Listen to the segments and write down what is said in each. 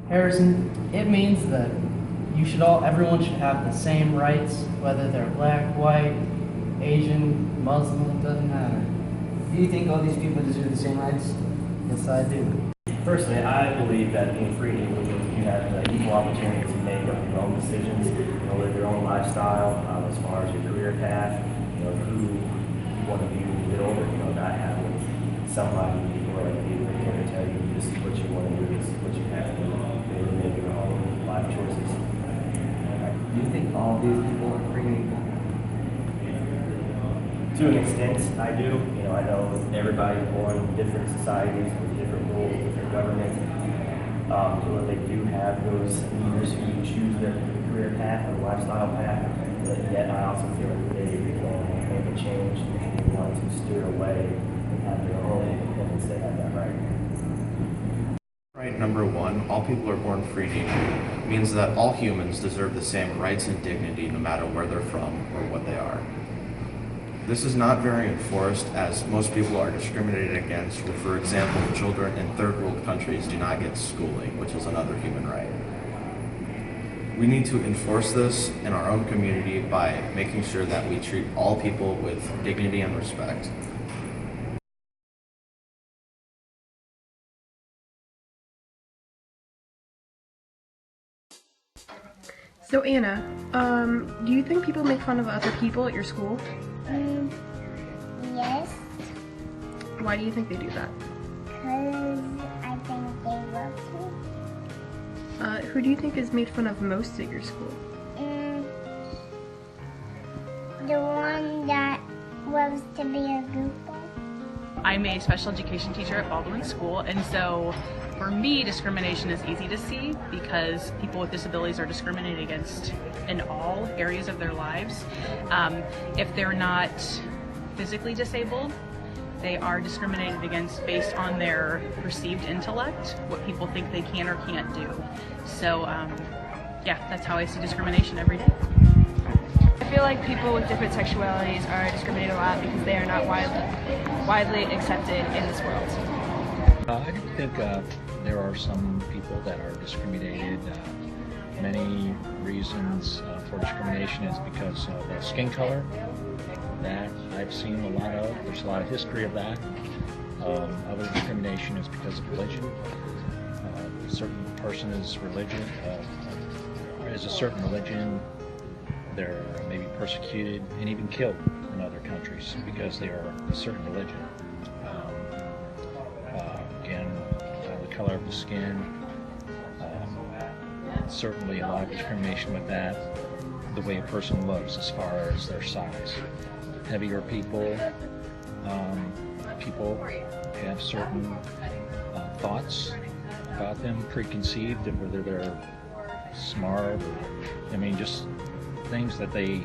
Harrison, it means that everyone should have the same rights, whether they're black, white, Asian, Muslim, it doesn't matter. Do you think all these people deserve the same rights? Yes, I do. Personally, I believe that being free individuals, you have the equal opportunity to make your own decisions, live your own lifestyle as far as your career path, who you want to be when you get older, not having somebody or people that can tell you this is what you want to do, this is what you have to do, maybe make your own life choices. Do you think all of these people are free and equal? To an extent, I do. I know everybody's born in different societies with different rules, different governments. They do have those leaders who choose their career path or lifestyle path, but yet I also feel like they can make a change if they want to steer away and have their own independence. They have that right. Right number one, all people are born free and equal, means that all humans deserve the same rights and dignity no matter where they're from or what they are. This is not very enforced, as most people are discriminated against, or for example, children in third world countries do not get schooling, which is another human right. We need to enforce this in our own community by making sure that we treat all people with dignity and respect. So Anna, do you think people make fun of other people at your school? Yes, Why do you think they do that? because I think they love to. Who do you think is made fun of most at your school? The one that loves to be a goofball. I'm a special education teacher at Baldwin School, and so for me, discrimination is easy to see because people with disabilities are discriminated against in all areas of their lives. If they're not physically disabled, they are discriminated against based on their perceived intellect, what people think they can or can't do. So yeah, that's how I see discrimination every day. I feel like people with different sexualities are discriminated a lot because they are not widely accepted in this world. I think there are some people that are discriminated. Many reasons for discrimination is because of skin color. That I've seen a lot of. There's a lot of history of that. Other discrimination is because of religion. A certain person's religion is a certain religion. They're maybe persecuted and even killed in other countries because they are a certain religion. Again, the color of the skin, certainly a lot of discrimination with that. The way a person looks as far as their size. Heavier people, people have certain thoughts about them, preconceived, of whether they're smart, or, just things that they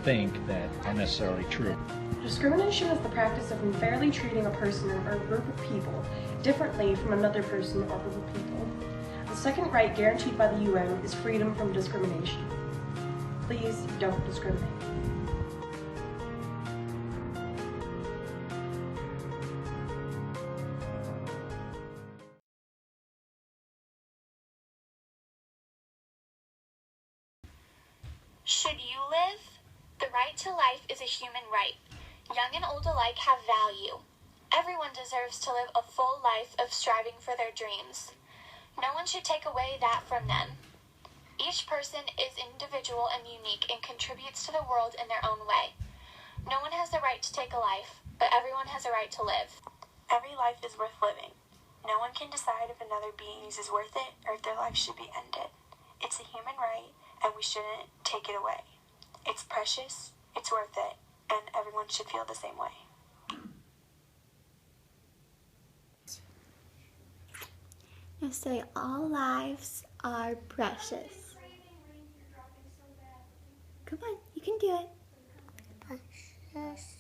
think that are necessarily true. Discrimination is the practice of unfairly treating a person or a group of people differently from another person or group of people. The second right guaranteed by the UN is freedom from discrimination. Please don't discriminate. Should you live? The right to life is a human right. Young and old alike have value. Everyone deserves to live a full life of striving for their dreams. No one should take away that from them. Each person is individual and unique and contributes to the world in their own way. No one has the right to take a life, but everyone has a right to live. Every life is worth living. No one can decide if another being's is worth it or if their life should be ended. It's a human right, and we shouldn't take it away. It's precious, it's worth it, and everyone should feel the same way. Now say all lives are precious. Come on, you can do it. Precious.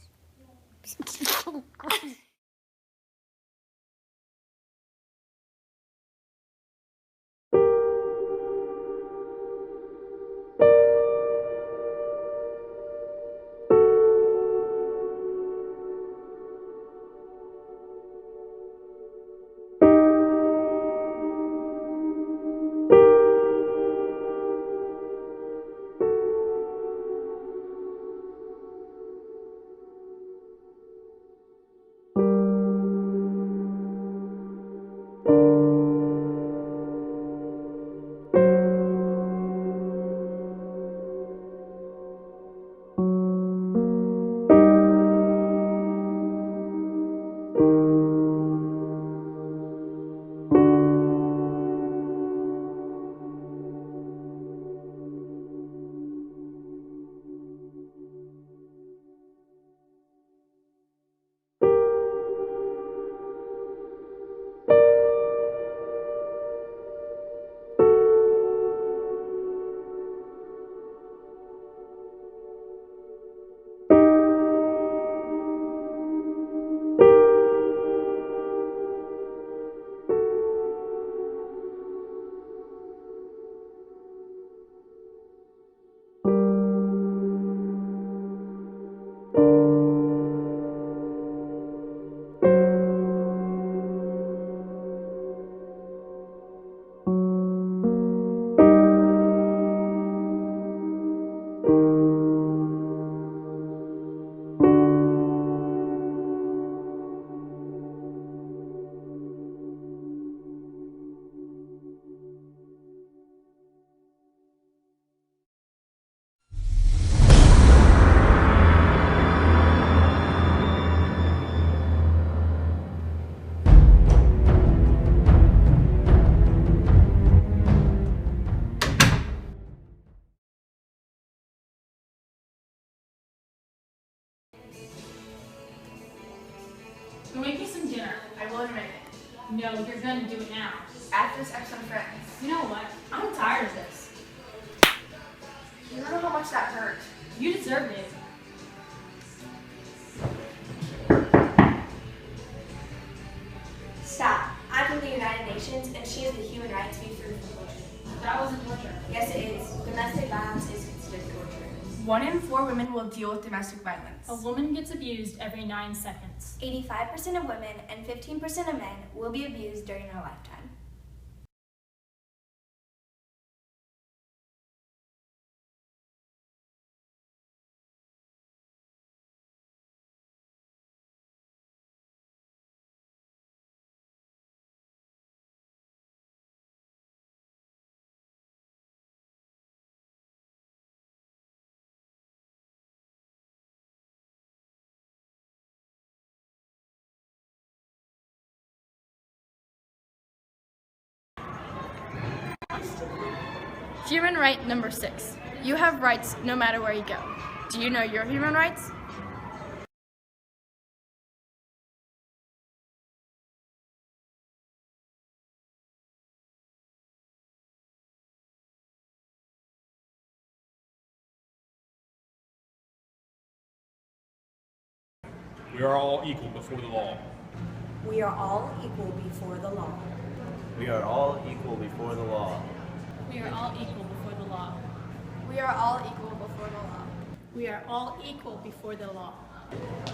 Go make me some dinner. I will in a minute. No, you're gonna do it now. After this episode of Friends. You know what? I'm tired of this. You don't know how much that hurt. You deserved it. Stop. I'm from the United Nations, and she has the human right to be free from torture. That wasn't torture. Yes, it is. Domestic violence is considered torture. 1 in 4 women will deal with domestic violence. A woman gets abused every 9 seconds. 85% of women and 15% of men will be abused during their lifetime. Human right number 6. You have rights no matter where you go. Do you know your human rights? We are all equal before the law. We are all equal before the law. We are all equal before the law. We are all equal before the law. We are all equal before the law. We are all equal before the law.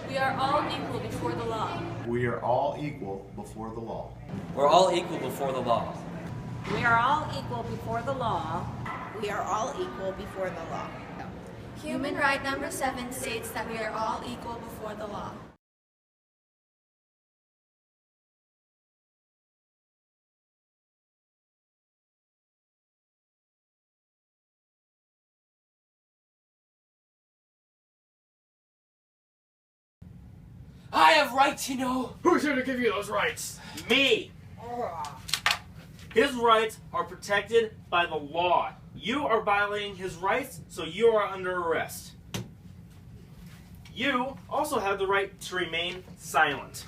We are all equal before the law. We are all equal before the law. We're all equal before the law. We are all equal before the law. We are all equal before the law. Human right number 7 states that we are all equal before the law. I have right to know. Who's here to give you those rights? Me! His rights are protected by the law. You are violating his rights, so you are under arrest. You also have the right to remain silent.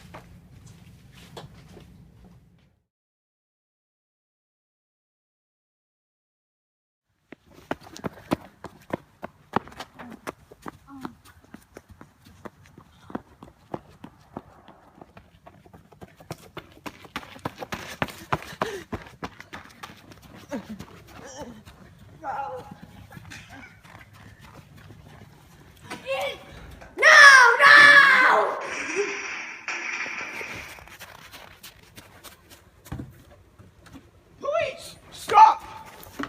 Police! Stop!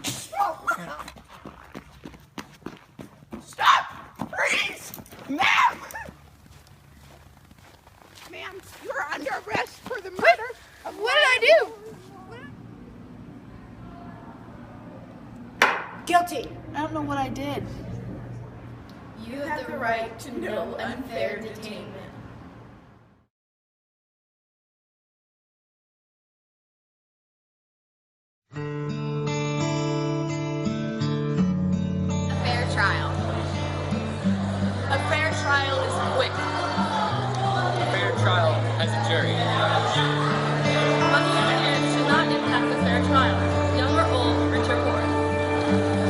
Stop! Stop! Freeze! Ma'am! Ma'am, you're under arrest for the murder of... What did I do? Guilty. I don't know what I did. You have the right to no unfair detainment. A fair trial. A fair trial is quick. A fair trial has a jury. Money and should not impact a fair trial. Young or old, rich or poor.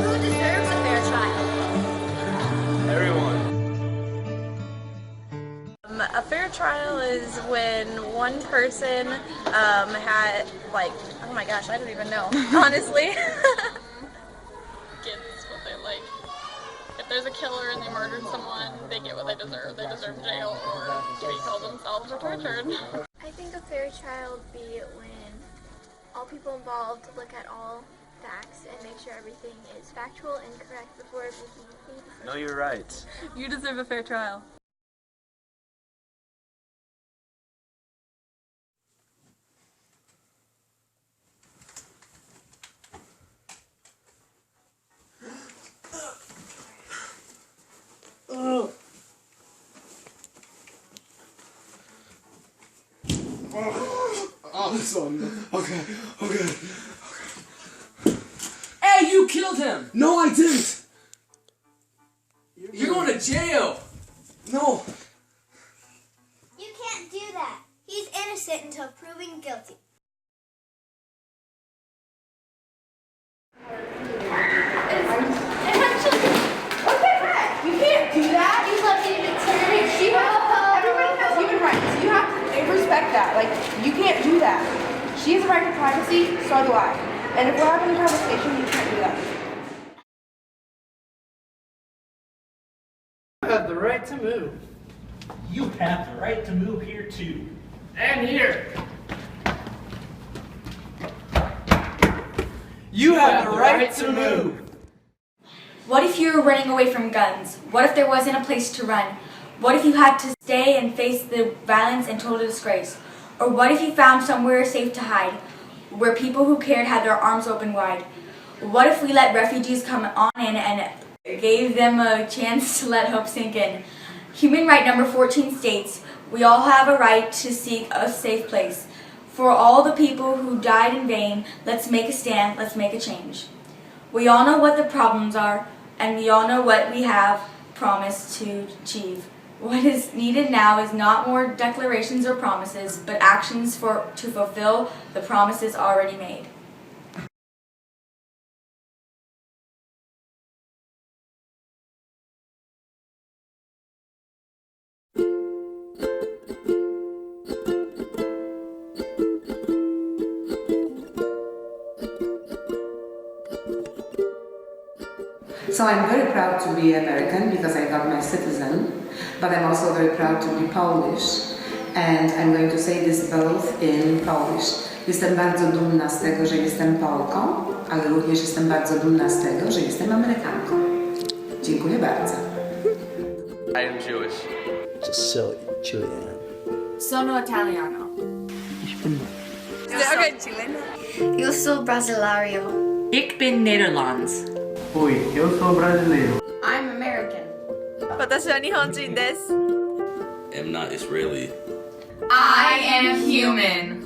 Who deserves a fair trial? Everyone. A fair trial is when one person had, like, oh my gosh, I don't even know, honestly. Gets what they like. If there's a killer and they murdered someone, they get what they deserve. They deserve jail or to be killed themselves or tortured. I think a fair trial would be when all people involved look at all facts and make sure everything is factual and correct before making a decision. No, you're right. You deserve a fair trial. Oh, son. Okay. Hey, you killed him! No, I didn't! You're going to jail! No! You can't do that. He innocent until proven guilty. You can't do that. Everybody has human rights. You have to respect that. Like, you can't do that. She has a right to privacy, so do I. And if we're having a conversation, you can't do that. You have the right to move. You have the right to move here too. And here. You have the right to move. What if you were running away from guns? What if there wasn't a place to run? What if you had to stay and face the violence and total disgrace? Or what if you found somewhere safe to hide, where people who cared had their arms open wide? What if we let refugees come on in and gave them a chance to let hope sink in? Human right number 14 states, we all have a right to seek a safe place. For all the people who died in vain, let's make a stand, let's make a change. We all know what the problems are, and we all know what we have promised to achieve. What is needed now is not more declarations or promises, but actions to fulfill the promises already made. So I'm very proud to be American because I got my citizen, but I'm also very proud to be Polish, and I'm going to say this both in Polish. Jestem bardzo dumna z tego, że jestem Polką, ale również jestem bardzo dumna z tego, że jestem Amerykanką. Dziękuję bardzo. I am Jewish. Sicilian. Sono Italiano. Okay, chileno. Eu sou brasileiro. Ik ben Nederlands. Oi, eu sou brasileiro. I'm American. 私は日本人です。am not Israeli. I am human.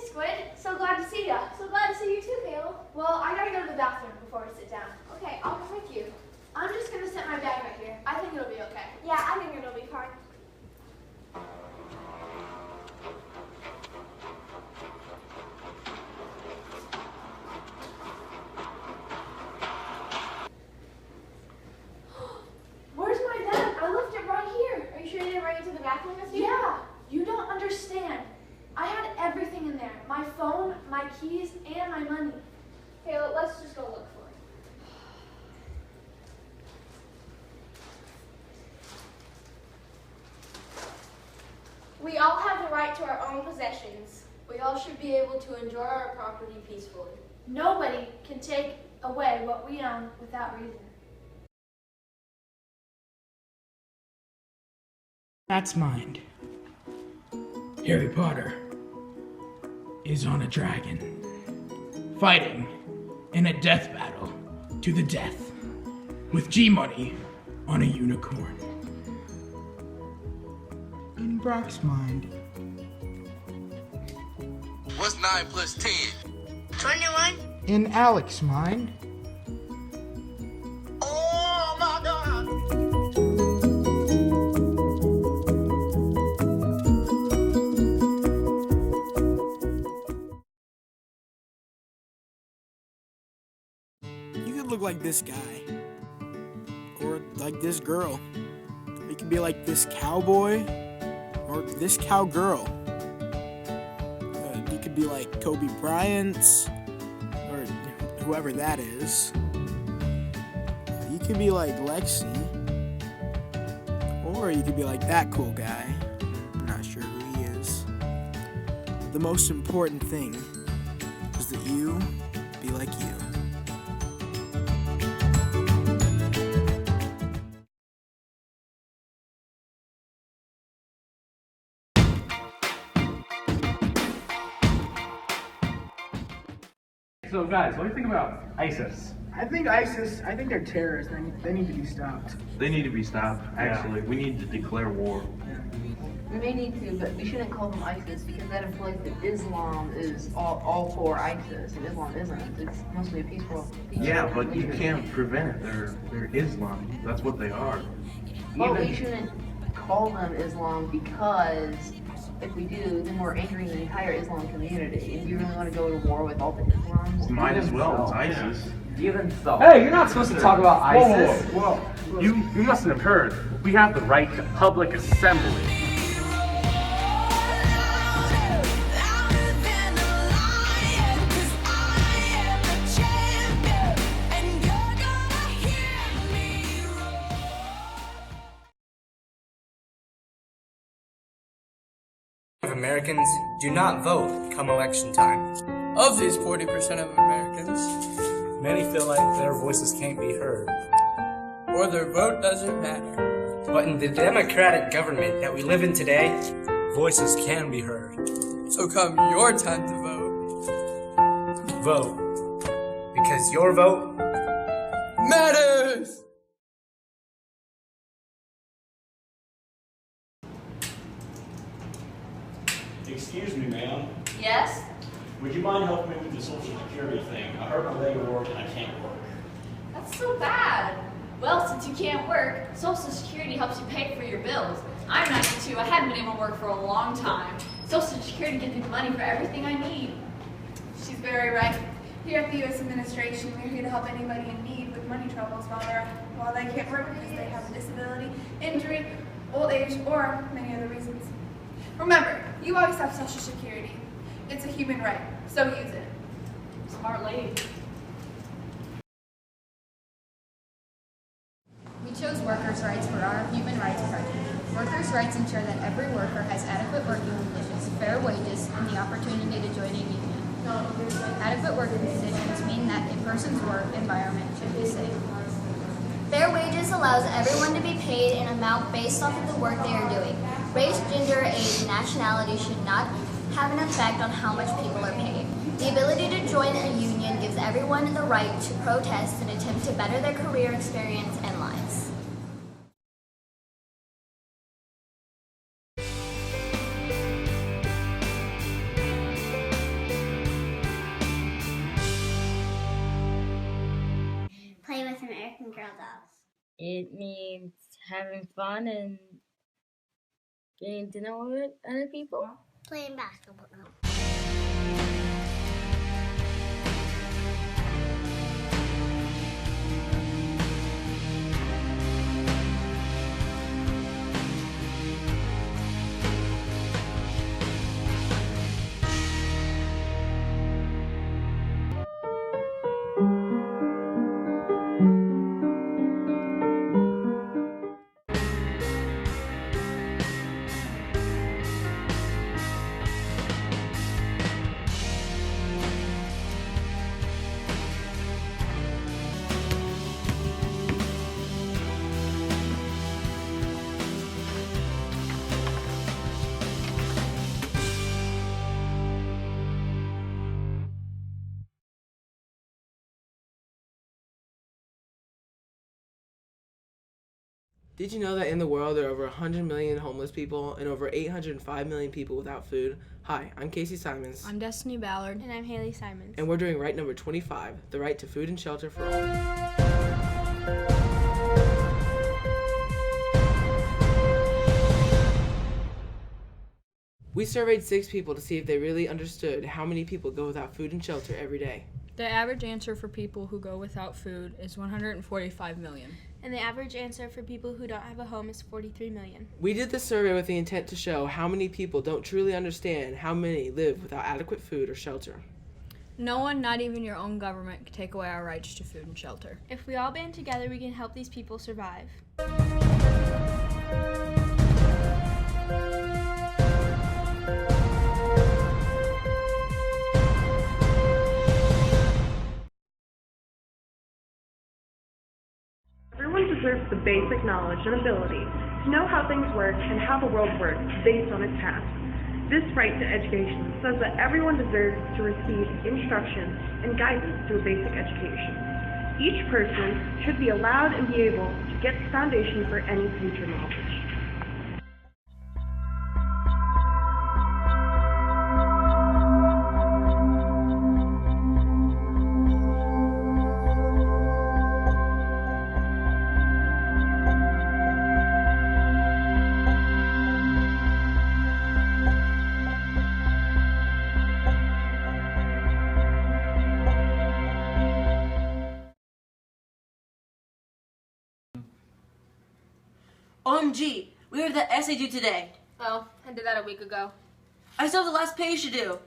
Squid, so glad to see ya. So glad to see you too, Caleb. Well, I gotta go to the bathroom before we sit down. Okay, I'll come with you. I'm just gonna set my bag right here. I think it'll be okay. Yeah, I think it'll be fine. Where's my bag? I left it right here. Are you sure you didn't bring it to the bathroom with you? Yeah, you don't understand. I had everything in there. My phone, my keys, and my money. Okay, let's just go look for it. We all have the right to our own possessions. We all should be able to enjoy our property peacefully. Nobody can take away what we own without reason. That's mine. Harry Potter. is on a dragon, fighting in a death battle to the death, with G-Money on a unicorn. In Brock's mind, What's 9 plus 10? 21. in Alex's mind, Oh my God! you could look like this guy, or like this girl. You could be like this cowboy, or this cowgirl. You could be like Kobe Bryant, or whoever that is. You could be like Lexi, or you could be like that cool guy. I'm not sure who he is. The most important thing is that you be like you. So guys, what do you think about ISIS? I think they're terrorists. They need to be stopped. They need to be stopped, actually. We need to declare war. We may need to, but we shouldn't call them ISIS because that implies that Islam is all for ISIS, and Islam isn't. It's mostly a peaceful Yeah, but you can't prevent it. They're Islam. That's what they are. Well, we shouldn't call them Islam because if we do, then we're angering the entire Islam community. And do you really want to go to war with all the Islams? Might as well. It's ISIS. Even so. Hey, you're not supposed to talk about ISIS. Whoa. You mustn't have heard. We have the right to public assembly. Americans do not vote come election time. Of these 40% of Americans, Many feel like their voices can't be heard. or their vote doesn't matter. But in the democratic government that we live in today, voices can be heard. So come your time to vote. Vote. Because your vote matters! Excuse me, ma'am. Yes? Would you mind helping me with the Social Security thing? I hurt my leg at work and I can't work. That's so bad. Well, since you can't work, Social Security helps you pay for your bills. I'm 92. I haven't been able to work for a long time. Social Security gives me money for everything I need. She's very right. Here at the U.S. administration, we're here to help anybody in need with money troubles while they can't work because they have a disability, injury, old age, or many other reasons. Remember, you always have Social Security. It's a human right, so use it. Smart lady. We chose workers' rights for our human rights project. Workers' rights ensure that every worker has adequate working conditions, fair wages, and the opportunity to join a union. Adequate working conditions mean that a person's work environment should be safe. Fair wages allows everyone to be paid an amount based off of the work they are doing. Race, gender, age, and nationality should not have an effect on how much people are paid. The ability to join a union gives everyone the right to protest and attempt to better their career experience and lives. Play with American Girl dolls. It means having fun and getting to know other people. Playing basketball. Did you know that in the world there are over 100 million homeless people and over 805 million people without food? Hi, I'm Casey Simons. I'm Destiny Ballard. And I'm Haley Simons. And we're doing right number 25, the right to food and shelter for all. We surveyed 6 people to see if they really understood how many people go without food and shelter every day. The average answer for people who go without food is 145 million. And the average answer for people who don't have a home is 43 million. We did this survey with the intent to show how many people don't truly understand how many live without adequate food or shelter. No one, not even your own government, can take away our rights to food and shelter. If we all band together, we can help these people survive. Everyone deserves the basic knowledge and ability to know how things work and how the world works based on its past. This right to education says that everyone deserves to receive instruction and guidance through a basic education. Each person should be allowed and be able to get the foundation for any future knowledge. OMG, we have the essay due today. Oh, I did that a week ago. I still have the last page to do.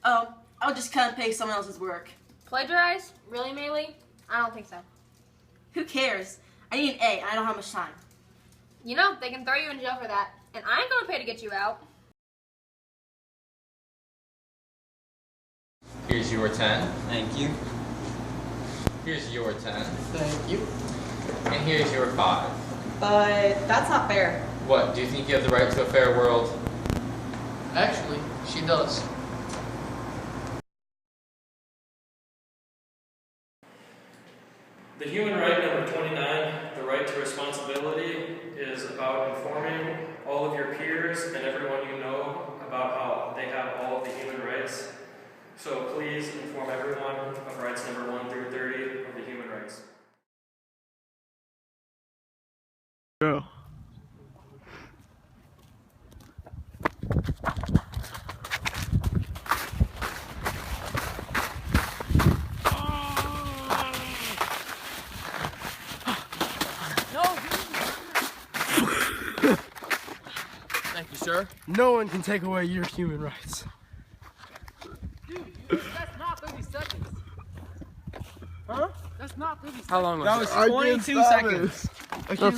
Oh, I'll just cut and paste someone else's work. Plagiarize? Really, Maylee? I don't think so. Who cares? I need an A and I don't have much time. You know, they can throw you in jail for that, and I ain't gonna pay to get you out. Here's your 10. Thank you. Here's your 10. Thank you. And here's your 5. But that's not fair. What, do you think you have the right to a fair world? Actually, she does. The human right number 29, the right to responsibility, is about informing all of your peers and everyone you know about how they have all of the human rights. So please inform everyone of rights number 1 through 30 of the human rights. Go. Thank you, sir. No one can take away your human rights. Dude, that's not 30 seconds. Huh? That's not 30 seconds. How long was that? That was 22 seconds. That's fine.